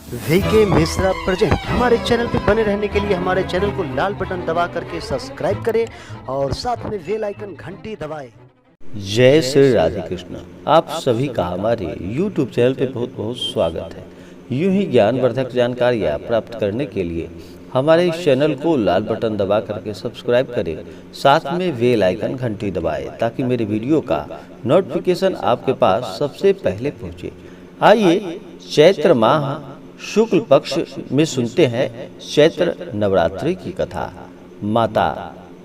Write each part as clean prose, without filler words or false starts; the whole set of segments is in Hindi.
VK Mishra present. हमारे चैनल पे बने रहने के लिए हमारे चैनल को लाल बटन दबा करके सब्सक्राइब करें और साथ में बेल आइकन घंटी दबाएं। जय श्री राधे कृष्ण। आप सभी का हमारे YouTube चैनल पे बहुत बहुत स्वागत है। यूं ही ज्ञानवर्धक जानकारियाँ प्राप्त करने के लिए हमारे इस चैनल को लाल बटन दबा करके सब्सक्राइब करें, साथ में बेल आइकन घंटी दबाएं ताकि मेरे वीडियो का नोटिफिकेशन आपके पास सबसे पहले पहुंचे। आइए चैत्र माह शुक्ल पक्ष में सुनते हैं चैत्र नवरात्रि की कथा। माता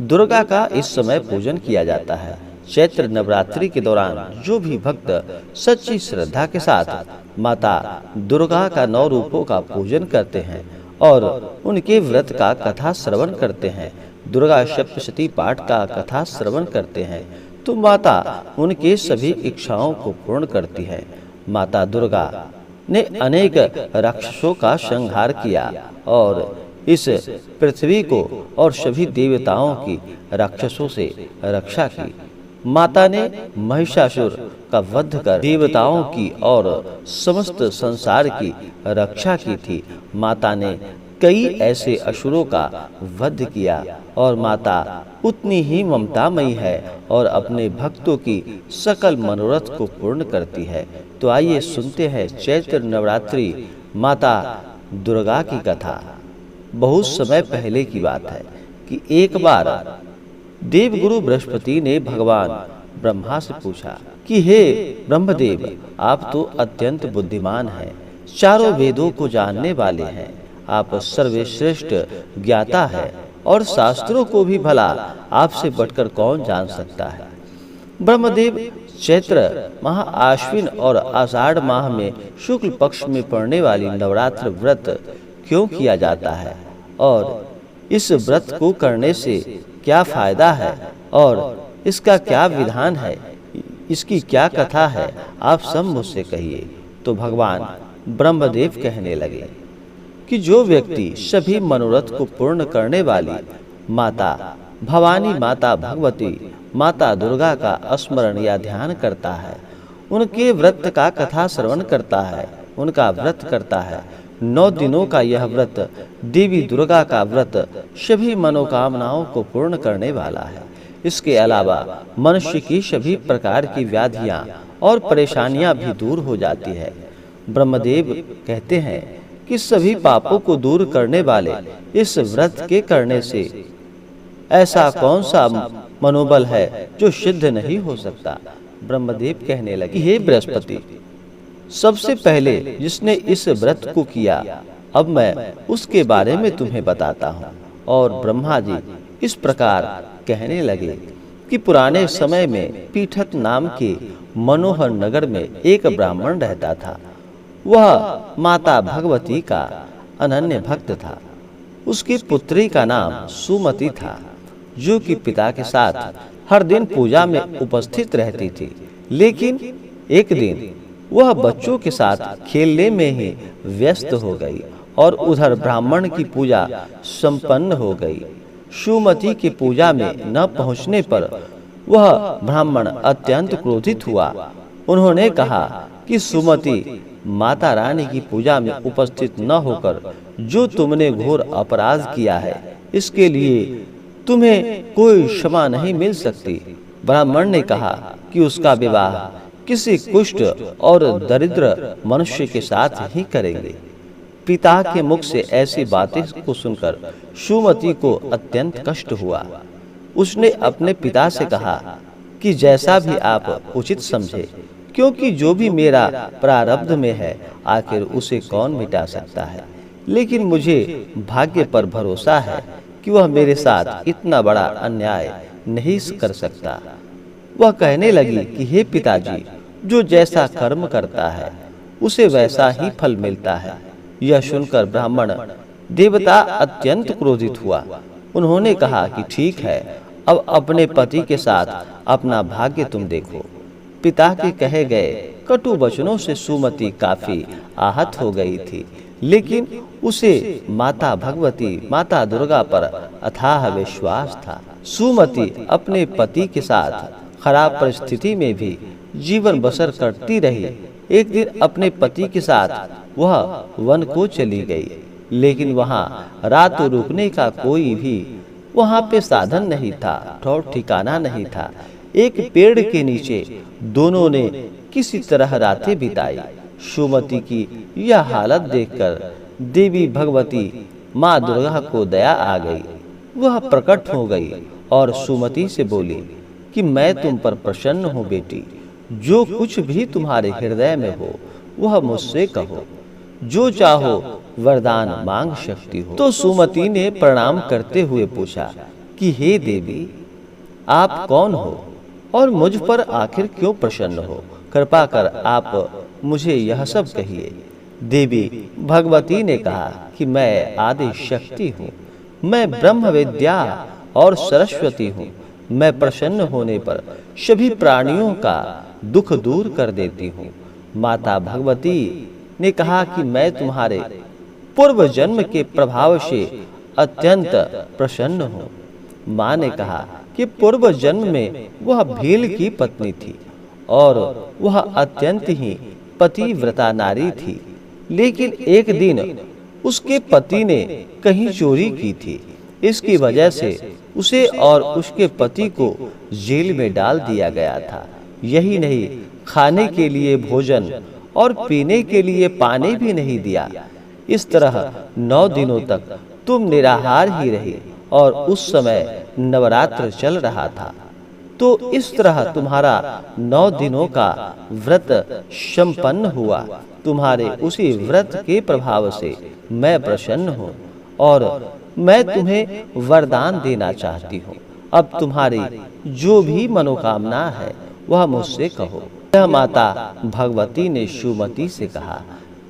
दुर्गा का इस समय पूजन किया जाता है। चैत्र नवरात्रि के दौरान जो भी भक्त सच्ची श्रद्धा के साथ माता दुर्गा का 9 रूपों का पूजन करते हैं और उनके व्रत का कथा श्रवण करते हैं, दुर्गा सप्तशती पाठ का कथा श्रवण करते हैं, तो माता उनके सभी इच्छाओं को पूर्ण करती है। माता दुर्गा ने अनेक राक्षसों का संहार किया और इस पृथ्वी को और सभी देवताओं की राक्षसों से रक्षा की। माता ने महिषासुर का वध कर देवताओं की और समस्त संसार की रक्षा की थी। माता ने कई ऐसे असुरों का वध किया और माता उतनी ही ममतामयी है और अपने भक्तों की सकल मनोरथ को पूर्ण करती है। तो आइए सुनते हैं चैत्र नवरात्रि माता दुर्गा की कथा। बहुत समय पहले की बात है कि एक बार देवगुरु बृहस्पति ने भगवान ब्रह्मा से पूछा कि हे ब्रह्मदेव, आप तो अत्यंत बुद्धिमान हैं, चारों वेदों को जानने वाले हैं, आप सर्वश्रेष्ठ ज्ञाता है और शास्त्रों को भी भला आपसे बढ़कर कौन जान सकता है। ब्रह्मदेव, चैत्र माह आश्विन और आषाढ़ माह में शुक्ल पक्ष में पड़ने वाली नवरात्र व्रत क्यों किया जाता है और इस व्रत को करने से क्या फायदा है और इसका क्या विधान है, इसकी क्या कथा है, आप सब मुझसे कहिए। तो भगवान ब्रह्मदेव कहने लगे कि जो व्यक्ति सभी मनोरथ को पूर्ण करने वाली माता भवानी, माता भगवती, माता दुर्गा का स्मरण या ध्यान करता है, उनके व्रत का कथा श्रवण करता है, उनका व्रत करता है, 9 दिनों का यह व्रत देवी दुर्गा का व्रत सभी मनोकामनाओं को पूर्ण करने वाला है। इसके अलावा मनुष्य की सभी प्रकार की व्याधियां और परेशानियां भी दूर हो जाती है। ब्रह्मदेव कहते हैं कि सभी पापों को दूर करने वाले इस व्रत के करने से ऐसा कौन सा मनोबल है जो सिद्ध नहीं हो सकता। ब्रह्मदेव कहने लगे, हे बृहस्पति, सबसे पहले जिसने इस व्रत को किया, अब मैं उसके बारे में तुम्हें बताता हूँ। और ब्रह्मा जी इस प्रकार कहने लगे कि पुराने समय में पीठक नाम के मनोहर नगर में एक ब्राह्मण रहता था। वह माता भगवती का अनन्य भक्त था। उसकी पुत्री का नाम सुमति था, जो कि पिता के साथ हर दिन पूजा में उपस्थित रहती थी। लेकिन एक दिन वह बच्चों के साथ खेलने में ही व्यस्त हो गई और उधर ब्राह्मण की पूजा संपन्न हो गई। सुमति की पूजा में न पहुंचने पर वह ब्राह्मण अत्यंत क्रोधित हुआ। उन्होंने कहा कि सुमति, माता रानी की पूजा में उपस्थित न होकर जो तुमने घोर अपराध किया है, इसके लिए तुम्हें कोई क्षमा नहीं मिल सकती। ब्राह्मण ने कहा कि उसका विवाह किसी कुष्ठ और दरिद्र मनुष्य के साथ ही करेंगे। पिता के मुख से ऐसी बातें को सुनकर सुमति को अत्यंत कष्ट हुआ। उसने अपने पिता से कहा कि जैसा भी आप उचित समझे, क्योंकि जो भी मेरा प्रारब्ध में है, आखिर उसे कौन मिटा सकता है। लेकिन मुझे भाग्य पर भरोसा है कि वह मेरे साथ इतना बड़ा अन्याय नहीं कर सकता। वह कहने लगी कि हे पिताजी, जो जैसा कर्म करता है उसे वैसा ही फल मिलता है। यह सुनकर ब्राह्मण देवता अत्यंत क्रोधित हुआ। उन्होंने कहा कि ठीक है, अब अपने पति के साथ अपना भाग्य तुम देखो। पिता के कहे गए कटु वचनों से सुमति काफी आहत हो गई थी, लेकिन उसे माता भगवती, माता दुर्गा पर अथाह विश्वास था। सुमति अपने पति के साथ खराब परिस्थिति में भी जीवन बसर करती रही। एक दिन अपने पति के साथ वह वन को चली गई, लेकिन वहां रात रुकने का कोई भी वहां पे साधन नहीं था, ठौर ठिकाना नहीं था। एक पेड़ के नीचे दोनों ने किसी तरह रातें बिताई। सुमति की यह हालत देखकर देवी भगवती माँ दुर्गा को दया आ गई। वह प्रकट हो गई और सुमति से बोली कि मैं तुम पर प्रसन्न हूँ बेटी, जो कुछ भी तुम्हारे हृदय में हो वह मुझसे कहो, जो चाहो वरदान मांग सकती हो। तो सुमति ने प्रणाम करते हुए पूछा कि हे देवी, आप कौन हो और मुझ पर आखिर क्यों प्रसन्न हो? कृपा कर आप मुझे यह सब कहिए। देवी भगवती ने कहा कि मैं आदि शक्ति हूँ, मैं ब्रह्म विद्या और सरस्वती हूँ। मैं प्रसन्न होने पर सभी प्राणियों का दुख दूर कर देती हूँ। माता भगवती ने कहा कि मैं तुम्हारे पूर्व जन्म के प्रभाव से अत्यंत प्रसन्न हूँ। माँ ने कहा कि पूर्व जन्म में वह भील की पत्नी थी और वह अत्यंत ही पतिव्रता नारी थी, लेकिन एक दिन उसके पति ने कहीं चोरी की थी। इसकी वजह से उसे और उसके पति को जेल में डाल दिया गया था। यही नहीं, खाने के लिए भोजन और पीने के लिए पानी भी नहीं दिया। इस तरह 9 दिनों तक तुम निराहार ही रही और उस समय नवरात्र चल रहा था। तो इस तरह तुम्हारा 9 दिनों का व्रत संपन्न हुआ। तुम्हारे उसी व्रत के प्रभाव से मैं प्रसन्न हूँ और मैं तुम्हें वरदान देना चाहती हूँ। अब तुम्हारी जो भी मनोकामना है वह मुझसे कहो। यह माता भगवती ने सुमति से कहा।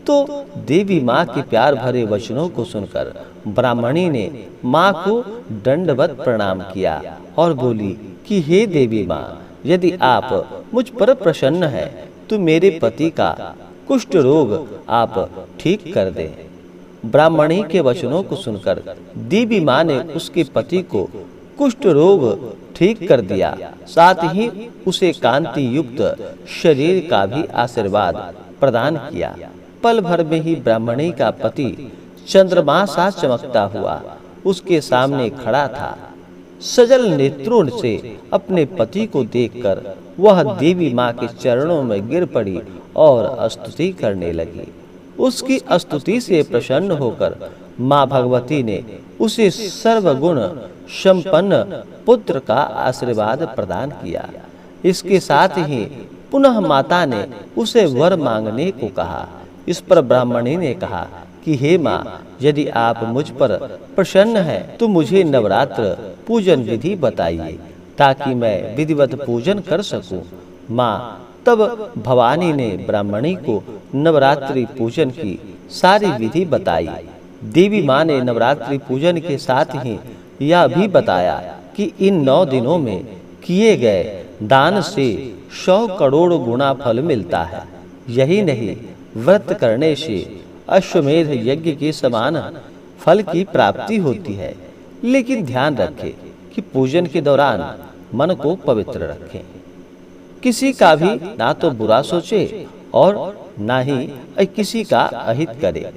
तो देवी माँ के प्यार भरे वचनों को सुनकर ब्राह्मणी ने माँ को दंडवत प्रणाम किया और बोली कि हे देवी माँ, यदि आप मुझ पर प्रसन्न हैं तो मेरे पति का कुष्ठ रोग आप ठीक कर दें। ब्राह्मणी के वचनों को सुनकर देवी माँ ने उसके पति को कुष्ठ रोग ठीक कर दिया, साथ ही उसे कांति युक्त शरीर का भी आशीर्वाद प्रदान किया। पल भर में ही ब्राह्मणी का पति चंद्रमा सा चमकता हुआ उसके सामने खड़ा था। सजल नेत्रों से अपने पति को देखकर वह देवी माँ के चरणों में गिर पड़ी और स्तुति करने लगी। उसकी स्तुति से प्रसन्न होकर माँ भगवती ने उसे सर्वगुण संपन्न पुत्र का आशीर्वाद प्रदान किया। इसके साथ ही पुनः माता ने उसे वर मांगने को कहा। इस पर ब्राह्मणी ने कहा कि हे माँ, यदि आप मुझ पर प्रसन्न हैं तो मुझे नवरात्र पूजन विधि बताइए ताकि मैं विधिवत पूजन कर सकूं। माँ तब भवानी ने ब्राह्मणी को नवरात्रि पूजन की सारी विधि बताई। देवी माँ ने नवरात्रि पूजन के साथ ही यह भी बताया कि इन 9 दिनों में किए गए दान से 100 करोड़ गुना फल मिलता है। यही नहीं, व्रत करने से अश्वमेध यज्ञ के समान फल की प्राप्ति होती है। लेकिन ध्यान रखें कि पूजन के दौरान मन को पवित्र रखें, किसी का भी ना तो बुरा सोचे और ना ही किसी का अहित करे,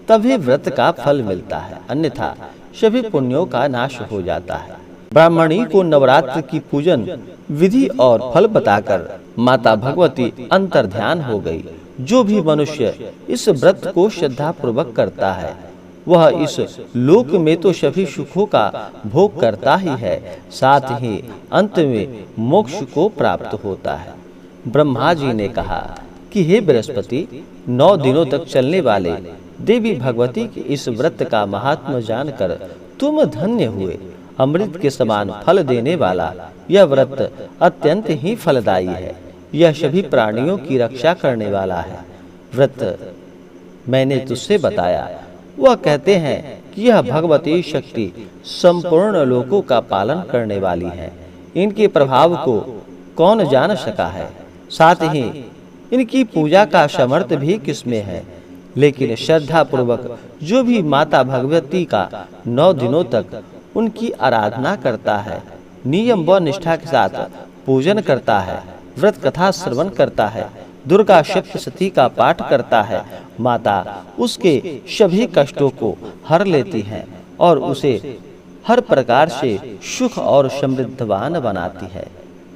तभी व्रत का फल मिलता है, अन्यथा सभी पुण्यों का नाश हो जाता है। ब्राह्मणी को नवरात्र की पूजन विधि और फल बताकर माता भगवती अंतर्ध्यान हो गई। जो भी मनुष्य इस व्रत को श्रद्धा पूर्वक करता है वह इस लोक में तो सभी सुखों का भोग करता ही है, साथ ही अंत में मोक्ष को प्राप्त होता है। ब्रह्मा जी ने कहा कि हे बृहस्पति, 9 दिनों तक चलने वाले देवी भगवती के इस व्रत का महात्म्य जानकर तुम धन्य हुए। अमृत के समान फल देने वाला यह व्रत अत्यंत ही फलदायी है। यह सभी प्राणियों की रक्षा करने वाला है। व्रत मैंने तुझसे बताया, वह कहते हैं कि यह भगवती शक्ति संपूर्ण लोकों का पालन करने वाली है। इनके प्रभाव को कौन जान सका है, साथ ही इनकी पूजा का समर्थ भी किसमें है। लेकिन श्रद्धा पूर्वक जो भी माता भगवती का 9 दिनों तक उनकी आराधना करता है, नियम व निष्ठा के साथ पूजन करता है, व्रत कथा श्रवण करता है, दुर्गा सप्तशती का पाठ करता है, माता उसके सभी कष्टों को हर लेती हैं और उसे हर प्रकार से सुख और समृद्धवान बनाती है।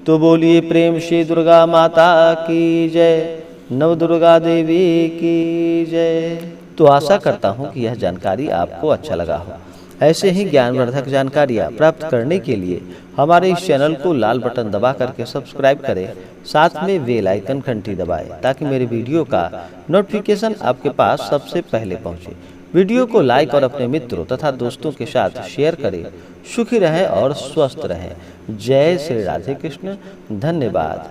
तो बोलिए प्रेम से दुर्गा माता की जय, नव दुर्गा देवी की जय। तो आशा करता हूँ कि यह जानकारी आपको अच्छा लगा हो। ऐसे ही ज्ञानवर्धक जानकारियाँ प्राप्त करने के लिए हमारे इस चैनल को लाल बटन दबा करके सब्सक्राइब करें, साथ में बेल आइकन घंटी दबाएं ताकि मेरे वीडियो का नोटिफिकेशन आपके पास सबसे पहले पहुंचे। वीडियो को लाइक और अपने मित्रों तथा दोस्तों के साथ शेयर करें। सुखी रहें और स्वस्थ रहें। जय श्री राधे कृष्ण। धन्यवाद।